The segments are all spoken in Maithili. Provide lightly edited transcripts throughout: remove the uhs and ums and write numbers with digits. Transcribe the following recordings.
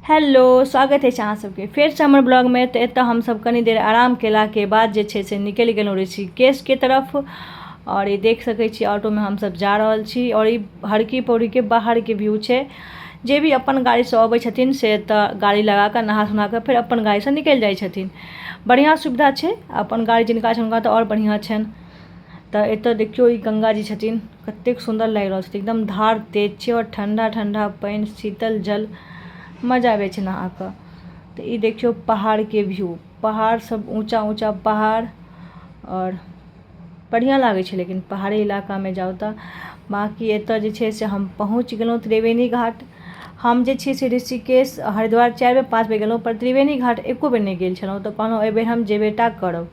हेलो, स्वागत है अहाँ सबके फेर से हमर ब्लॉग में। तो एत हम सब कनी देर आराम केला के बाद जे छे से निकल गेलहुँ ऋषिकेश के तरफ। और ये देख सकै छी ऑटो में हम सब जा रहल छी। और ये हरकी पौड़ी के बाहर के व्यू छे। जे भी अपन गाड़ी से अबै छथिन से एतऽ गाड़ी लगा कर नहा सुना कर फिर अपन गाड़ी से निकल जाइ छथिन। बढ़िया सुविधा छे, अपन गाड़ी जिनका छनि हुनका तऽ और बढ़िया छनि। तऽ एतऽ देखियो ई गंगा जी छथिन, कतेक सुंदर लागि रहल छथिन। एकदम धार तेज छै और ठंडा ठंडा पानि, शीतल जल, मजा आबै छै नहा कऽ। तऽ ई देखियो पहाड़ के व्यू, पहाड़ सब ऊंचा ऊंचा पहाड़ और बढ़िया लागै छै। लेकिन पहाड़ी इलाका में जाओ तऽ बाकी एतऽ जे छै से हम पहुँच गेलहुँ त्रिवेणी घाट। हम जे छै से ऋषिकेश हरिद्वार 4 बेर 5 बेर गेलहुँ, पर त्रिवेणी घाट एको बेर नहि गेल छलहुँ। तऽ कहलहुँ एहि बेर हम जेबेटा करब।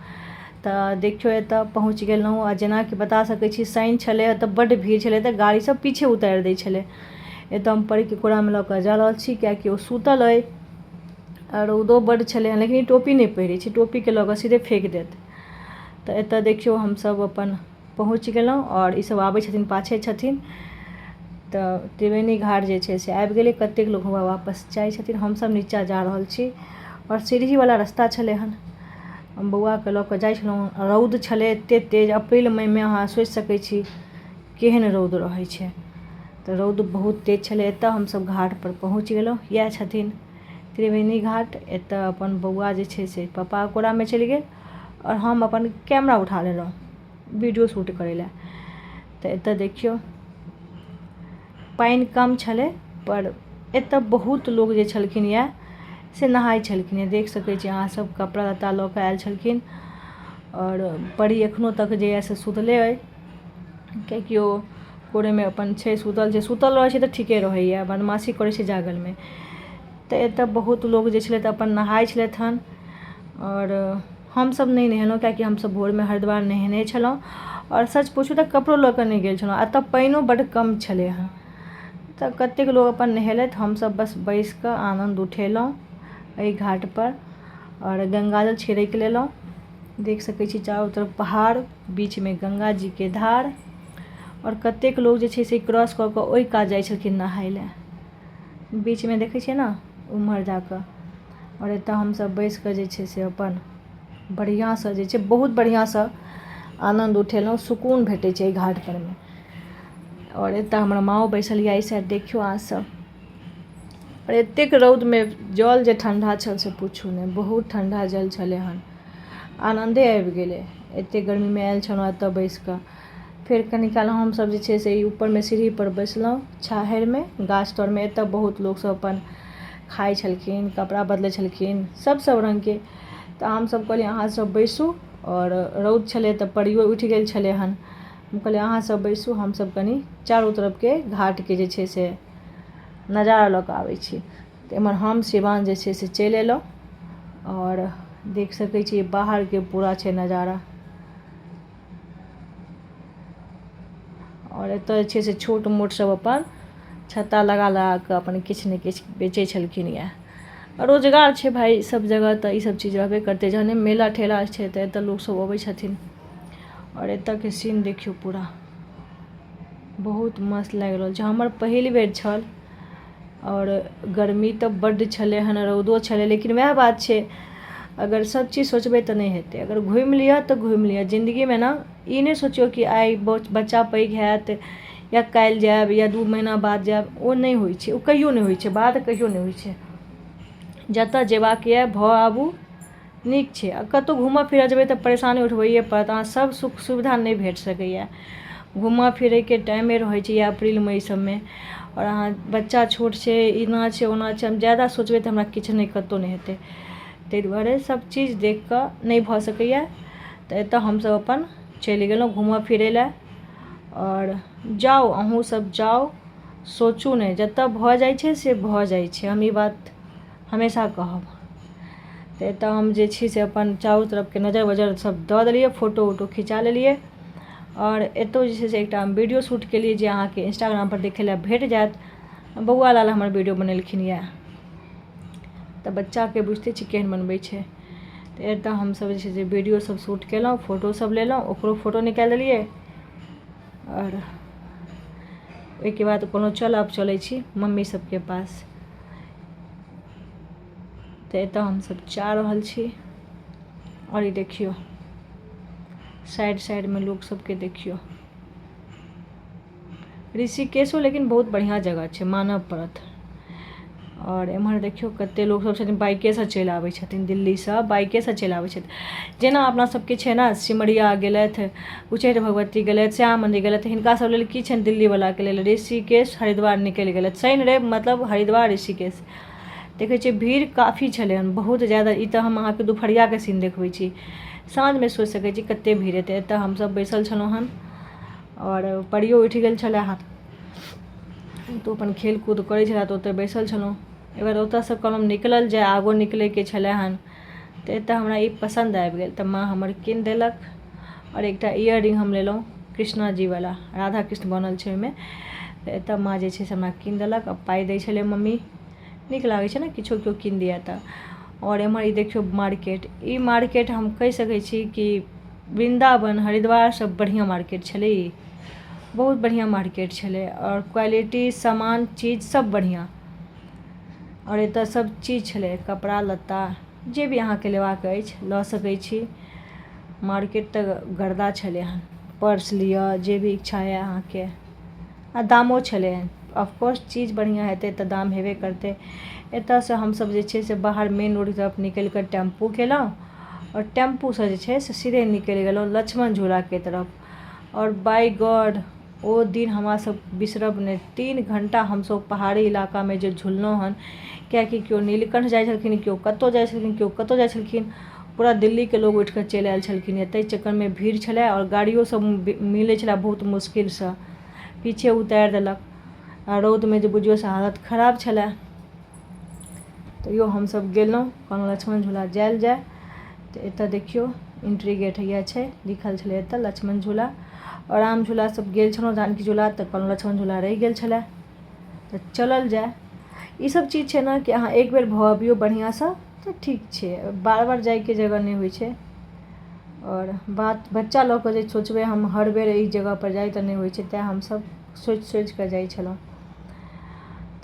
तऽ देखियो एतऽ पहुँच गेलहुँ। आ जेना कि बता सकै छी शनि छलै तऽ बड्ड भीड़ छलै, तऽ गाड़ी सब पीछे उतारि दै छलै। एतऽ हम परी के कोड़ा में लऽ कऽ जा रहल छी, कियाकि ओ सुतल अइ और रौदो बड्ड छलै हँ। लेकिन ई टोपी नहि पहिरै छै, टोपी के लऽ कऽ सीधे फेंक देत। तऽ एतऽ देखियो हम सब अपन पहुँच गेलहुँ और ई सब आबै छथिन, पाछे छथिन। तऽ त्रिवेणी घाट जे छै से आबि गेलै। कतेक लोग हुआ वापस जाइ छथिन, हम सब नीचा जा रहल छी। और सीढ़ी वाला रास्ता छलै हन, हम बौआ के लऽ कऽ जाइ छलहुँ। रौद छलै एतेक तेज, अप्रैल मई में अहाँ सोचि सकै छी केहन रौद रहै छै। तऽ रौद बहुत तेज छलै। एतऽ हम सब घाट पर पहुँच गेलहुँ। इएह छथिन त्रिवेणी घाट। एतऽ अपन बौआ जे छै से पापा कोड़ा में चलि गेल और हम अपन कैमरा उठा लेलहुँ वीडियो शूट करै लए। तऽ एतऽ देखियो पानि कम छलै, पर एतऽ बहुत लोग जे छलखिन यऽ से नहाय छलखिन। देख सकै छी अहाँ सब, कपड़ा लत्ता लऽ कऽ आयल छलखिन। और परी एखनो तक जे यऽ से सुतले अइ, कियाकि ओ कोरे में अपन छै सुतल छै। सुतल रहै छै तऽ ठीके रहैए, बदमाशी करै छै जागल में। तऽ एतऽ बहुत लोग जे छलै अपन नहाय छलथि हन। और हम सब नहीं नहेलहुँ, कियाकि हम सब भोर में हरिद्वार नहेने छलहुँ। और सच पूछू तऽ कपड़ो लऽ कऽ नहीं गेल छलहुँ। एतऽ पानिओ बड्ड कम छलै हँ। तऽ कतेक लोग अपन नहेलथि, हम सब बस बैस कऽ आनंद उठेलहुँ एहि घाट पर। और गंगाजल छिड़क लेलहुँ। देख सकै छी चारों तरफ पहाड़, बीच में गंगा जी के धार। और कतेक लोग जे छै से क्रॉस कऽ कऽ ओहि कात जाइ छलखिन नहाय लए, बीच में देखै छियै ने उम्हर जा कऽ। और एतऽ हम सब बैस कऽ जे छै से अपन बढ़िया सँ जे छै बहुत बढ़िया सँ आनंद उठेलहुँ। सुकून भेटै छै एहि घाट पर में। और एतऽ हमर माँओ बैसल यऽ एहि साइड, देखियो अहाँ सब। और एतेक रौद में जल जे ठंडा छल से पूछू नहीं, बहुत ठंडा जल छलै हन। आनंदे आबि गेलै। एतेक गर्मी में आयल छलहुँ एतऽ बैस कऽ। फिर कनी काल हम सब जे छै से ऊपर में सीढ़ी पर बैसलहुँ छाहरि में, गाछ तर में। एतऽ बहुत लोग सब अपन खाइ छलखिन, कपड़ा बदलै छलखिन, सब रंग के। तऽ हम सब कहलिए अहाँ सब बैसू। और रौद छलै तऽ परियो उठि गेल छलै हन। हम कहलिए अहाँ सब बैसू, हम सब कनी चारों तरफ के घाट के जे छै से नजारा लऽ कऽ आबै छी। तऽ एम्हर हम शिवान जे छै से चलि एलहुँ। और देख सकै छी बाहर के पूरा छै नजारा। और एतऽ जे छै से छोट मोट सब अपन छत्ता लगा लगा कऽ अपन किछु ने किछु बेचै छलखिन यऽ। रोजगार छै भाई सब जगह, तऽ ई सब चीज रहबे करतै। जहने मेला ठेला छै तऽ एतऽ लोग सब अबै छथिन। और एतऽ के सीन देखियो, पूरा बहुत मस्त लागि रहल छै। हमर पहिल बेर छल। और गर्मी तऽ बड्ड छलै हन, रौदो छलै। लेकिन वएह बात छै, अगर सब चीज सोचबै तऽ नहीं हेतै। अगर घुमि लिअ तऽ घुमि लिअ। जिंदगी में ना ई नहीं सोचियो कि आइ बच्चा पैघ हैत या काल्हि जायब या 2 महीना बाद जायब, ओ नहीं होइ छै। ओ कहियो नहीं होइ छै, बात कहियो नहीं होइ छै। जतऽ जेबाक यऽ भऽ आबू, नीक छै। आ कतौ घूमऽ फिरऽ जेबै तऽ परेशानी उठबैये पड़त, अहाँ सब सुख सुविधा नहीं भेट सकैए। घूमऽ फिरऽ के टाइमे रहै छै या अप्रैल मई सब में। और अहाँ बच्चा छोट छै, एना छै ओना छै, हम ज्यादा सोचबै तऽ हमरा किछु नहीं, कतौ नहीं हेतै। ताहि दुआरे सब चीज देख कऽ नहीं भऽ सकैए। तऽ एतऽ हम सब अपन चलि गेलहुँ घूमऽ फिरै लए। और जाउ, अहूँ सब जाउ, सोचू नहीं, जतऽ भऽ जाइ छै से भऽ जाइ छै। हम ई बात हमेशा कहब। तऽ एतऽ हम जे छी से अपन चारों तरफ के नजर वजर सब दऽ देलियै, फोटो वोटो खिचा लेलियै। और एतौ जे छै से एकटा हम वीडियो शूट केलियै, जे अहाँके इंस्टाग्राम पर देखै लए भेट जायत। बौआ लाल हमर वीडियो बनेलखिन यऽ। तऽ बच्चा के बुझिते छी केहन बनबै छै। तऽ एतऽ हम सब जे छै से वीडियो सब शूट केलहुँ, फोटो सब लेलहुँ, ओकरो फोटो निकालि देलियै। और ओहिके बाद कोनो चल अब चलै छी मम्मी सबके पास। तो एतऽ हमसब जा रहल छी। और ये देखियो साइड में लोग सबके देखियो। ऋषिकेशो लेकिन बहुत बढ़िया जगह छै, मानव पड़त। और एम्हर देखियो कते लोग सब छथिन, बाइके से चलि आबै छथिन, दिल्ली से बाइके से चलि आबै छथिन। जेना अपना सबके छै ना, सिमरिया गेलथि, उच्चैठ भगवती गेलथि, श्याम मंदिर गेलथि, हिनका सब लेल की छनि, दिल्ली वाला के लेल ऋषिकेश हरिद्वार निकलि गेलथि। शनि रवि मतलब हरिद्वार ऋषिकेश। देखै छियै भीड़ काफ़ी छलै हन, बहुत ज़्यादा। ई तऽ हम अहाँके दुपहरियाके सीन देखबै छी, साँझमे सोचि सकै छी कते भीड़ हेतै। एतऽ हमसब बैसल छलहुँ हन और परियो उठि गेल छलै हन, तो अपन खेल कूद करै छलै, तऽ ओतऽ बैसल छलहुँ। एकर ओतऽसँ कहलहुँ निकलल जाय, आगो निकलैके छलै हन। तऽ एतऽ हमरा ई पसन्द आबि गेल, तऽ माँ हमर कीन देलक। और एकटा इयर रिंग हम लेलहुँ कृष्णा जी वाला, राधा कृष्ण बनल छै ओहिमे। तऽ एतऽ माँ जे छै से हमरा कीन देलक। अब पाइ दै छलै मम्मी, नीक लागै छै ने किछो केओ कीन दिए तऽ। और एम्हर ई देखियौ मार्केट, ई मार्केट हम कहि सकै छी कि वृन्दावन हरिद्वार सब बढ़िया मार्केट छलै ई, बहुत बढ़िया मार्केट छलै। और क्वालिटी सामान चीज सब बढ़िया। और एतऽ सब चीज छलै, कपड़ा लत्ता जे भी अहाँके लेबाक अछि लऽ सकै छी। मार्केट तऽ गर्दा छलै हन, पर्स लिअ जे भी इच्छा यऽ अहाँके। आ दामो छलै हन, ऑफकोर्स चीज बढ़िया हेतै तऽ दाम हेबे करतै। एतऽसँ हमसब जे छै से बाहर मेन रोड तरफ निकलि कऽ टेम्पू केलहुँ, और टेम्पूसँ जे छै से सीधे निकलि गेलहुँ लक्ष्मण झूलाके तरफ। और बाय गॉड ओ दिन हमरा सब बिसरब नहि, 3 घंटा हमसब पहाड़ी इलाकामे जे झुललहुँ हन। कियाकि केओ नीलकंठ जाइ छलखिन, केओ कतहु जाइ छलखिन, केओ कतहु जाइ छलखिन। पूरा दिल्लीके लोग उठि कऽ चलि आयल छलखिन। एतै चक्करमे भीड़ छलै, और गाड़ियो सब मिलै छलै बहुत मुश्किलसँ, पीछे उतारि देलक। आ रौदमे जे बुझियौ से हालत खराब छलै। तैयो हमसब गेलहुँ, कहलहुँ लक्ष्मण झूला जायल जाय। तऽ एतऽ देखियौ एंट्री गेट हैया छै, लिखल छलै एतऽ लक्ष्मण झूला। और राम झूला सब गेल छलहुँ, जानकी झूला, तऽ कहलहुँ लक्ष्मण झूला रहि गेल छलै, तऽ चलल जाय। ई सब चीज छै ने कि अहाँ एक बेर भऽ अबियौ बढ़िआँसँ तऽ ठीक छै, बार बार जाइके जगह नहि होइ छै। और बात बच्चा लऽ कऽ जे सोचबै हम हर बेर ई जगहपर जाय तऽ नहि होइ छै, तेँ हमसब सोचि सोचि कऽ जाइ छलहुँ।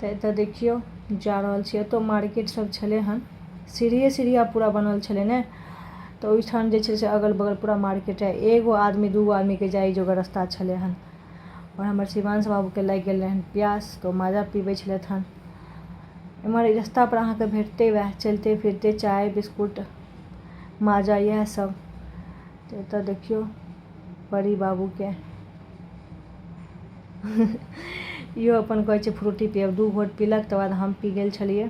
तऽ एतऽ देखियौ जा रहल छी, एतौ मार्केट सब छलै हन, सीढ़िए पूरा बनल छलै ने। तऽ ओहिठाम जे छै से अगल बगल पूरा मार्केट है, एगो आदमी दूगो आदमीके जाइ जोगर रास्ता छलै हन। और हमर शिवांश बाबूके लागि गेल रहनि प्यास, तऽ ओ माजा पीबै छलथि हन। एम्हर रास्ता पर अहाँके भेटतै वएह चलते फिरते चाय बिस्कुट माजा इएह सब। तऽ एतऽ देखियौ परी बाबूके इहो अपन कहै छै फ्रूटी पियब, 2 घोंट पीलक, तकर बाद हम पी गेल छलियै।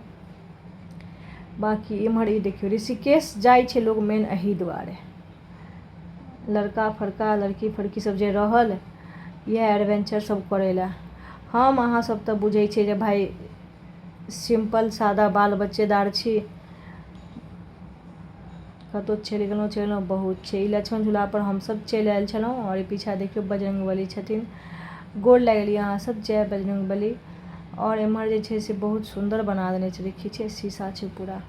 बाकी एम्हर ई देखियौ ऋषिकेश जाइ छै लोग मेन एही दुआरे, लड़का फड़का लड़की फड़की सब जे रहल इएह एडवेंचर सब करै लए। हम अहाँ सब तऽ बुझै छियै जे भाई सिंपल सादा बाल बच्चेदार छी, कतहु चलि गेलहुँ बहुत छै। ई लक्ष्मण झूलापर हमसब चलि आयल छलहुँ। और ई पीछा देखियौ बजरंगबली छथिन, गोर लागि गेलियै अहाँ सब, जय बजरंगबली। और एम्हर जे छै से बहुत सुन्दर बना देने छै, देखै छियै शीशा छै पूरा।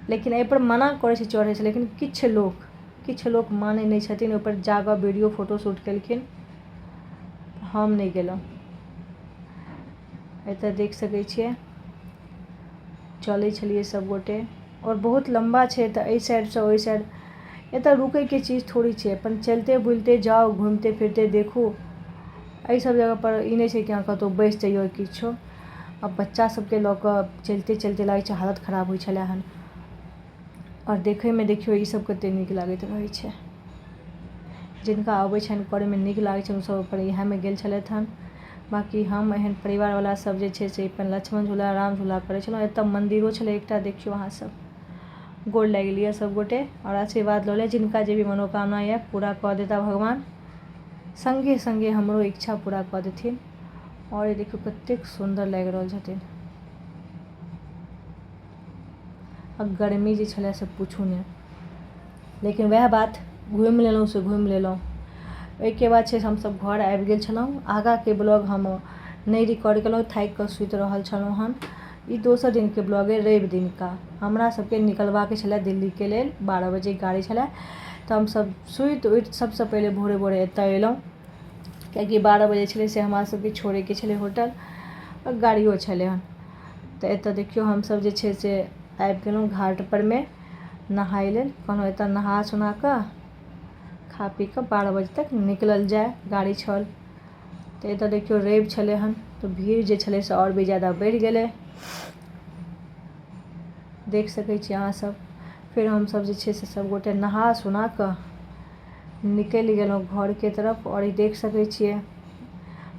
लेकिन एहिपर मना करै छै चढ़ै छै, लेकिन किछु लोक मानै नहि छथिन, ओहिपर जाकऽ वीडियो फोटो शूट केलखिन, हम नहि गेलहुँ। एतऽ देख सकै छियै चलै छलियै सब गोटे। और बहुत लम्बा छै, तऽ एहि साइडसँ ओहि साइड एतऽ रुकैके चीज थोड़ी छै, अपन चलते बुलते जाउ, घूमते फिरते देखू। एहि सब जगहपर ई नहि छै कि अहाँ कतहु बैसि जइयौ किछो। अब बच्चा सबके लऽ कऽ चलते चलते लागै छै हालत खराब होइ छलै हन। और देखैमे देखियौ ई सब कते नीक लागैत रहै छै, जिनका अबै छनि करैमे नीक लागै छनि ओसब अपन इएहमे गेल छलथि हन। बाकी हम एहन परिवारवला सब जे छै से अपन लक्ष्मण झूला राम झूला करै छलहुँ। एतऽ मन्दिरो छलै एकटा, देखियौ अहाँ सब, गोर लागि लिअ सब गोटे और आशीर्वाद लऽ लिअ, जिनका जे भी मनोकामना यऽ पूरा कऽ देता भगवान, संगे संगे हमरो इच्छा पूरा कऽ देथिन। और ये देखियौ कतेक सुन्दर लागि रहल छथिन। अब गर्मी जे छलै से पूछू नहि, लेकिन वएह बात घुमि लेलहुँ से घुमि लेलहुँ। ओहिके बाद छै से हमसब घर आबि गेल छलहुँ। आगाँके ब्लॉग हम नहि रिकॉर्ड केलहुँ, थाकि कऽ सुति रहल छलहुँ हन। ई दोसर दिनके ब्लॉग अइ, रवि दिनका। हमरा सबके निकलबाक छलै दिल्लीके लेल, 12 बजे गाड़ी छलै। तऽ हमसब सुति उठि सबसँ पहिले भोरे भोरे एतऽ अएलहुँ, कियाकि 12 बजे छलै से हमरा सबके छोड़ैके छलै होटल, और गाड़ियो छलै हन। तऽ एतऽ देखियौ हमसब जे छै से आबि गेलहुँ घाट पर में नहाय लेल। कहलहुँ एतऽ नहा सुना कऽ खा पी कऽ 12 बजे तक निकलल जाय, गाड़ी छल। तऽ एतऽ देखियौ रवि छलै हन, तऽ भीड़ जे छलै से आओर भी ज़्यादा बढ़ि गेलै, देख सकै छी अहाँ सब। फिर हमसब जे छै से सब गोटे नहा सुना कऽ निकलि गेलहुँ घरके तरफ। और ई देख सकै छियै,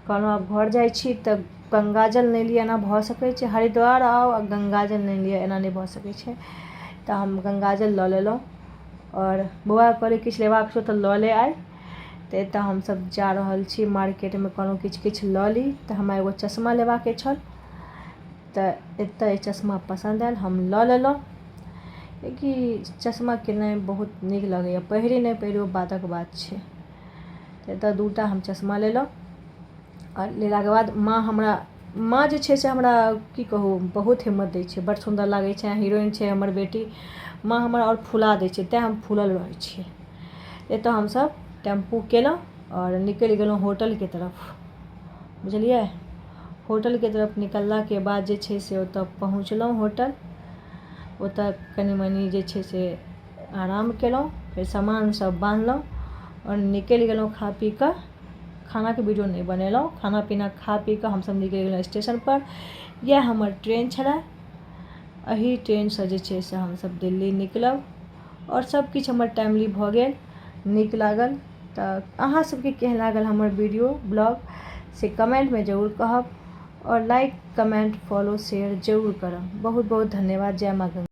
कहलहुँ आब घर जाइ छी तऽ गंगाजल नहि लिअ, एना भऽ सकै छै हरिद्वार आउ आ गंगाजल नहि लिअ, एना नहि भऽ सकै छै। तऽ हम गंगाजल लऽ लेलहुँ और बौआ कहलियै किछु लेबाक छौ तऽ लऽ ले आइ। तऽ एतऽ हमसब जा रहल छी मार्केटमे, कहलहुँ किछु किछु लऽ ली। तऽ हमरा एगो चश्मा लेबाके छल, तऽ एतऽ ई चश्मा पसन्द आयल, हम लऽ लेलहुँ। कि चश्मा किननाइ बहुत नीक लगैए, पहिरी नहि पहिरी ओ बातक बात छै। तऽ एतऽ 2टा हम चश्मा लेलहुँ। और लेलाके बाद माँ जे छै से हमरा की कहू बहुत हिम्मत दै छै, बड़ सुन्दर लागै छै, हीरोइन छै हमर बेटी। माँ हमर और फुला दै छै, तेँ हम फूलल रहै छियै। एतऽ हमसब टेम्पू केलहुँ और निकलि गेलहुँ होटलके तरफ, बुझलियै। होटलके तरफ निकललाके बाद जे छै से ओतऽ पहुँचलहुँ होटल। ओतऽ कनि मनि जे छै से आराम केलहुँ, फेर सामान सब बान्हलहुँ और निकलि गेलहुँ खा पी कऽ। खानाके वीडियो नहि बनेलहुँ, खाना पीना खा पी कऽ हमसब निकलि गेलहुँ स्टेशन पर। इएह हमर ट्रेन छलै, एही ट्रेनसँ जे छै से हमसब दिल्ली निकलब। और सब किछु हमर टाइमली भऽ गेल, नीक लागल। तऽ अहाँ सबके केहन लागल हमर वीडियो ब्लॉग से कमेंटमे जरूर कहब, और लाइक कमेंट फॉलो शेयर जरूर करब। बहुत बहुत धन्यवाद। जय माँ गंगा।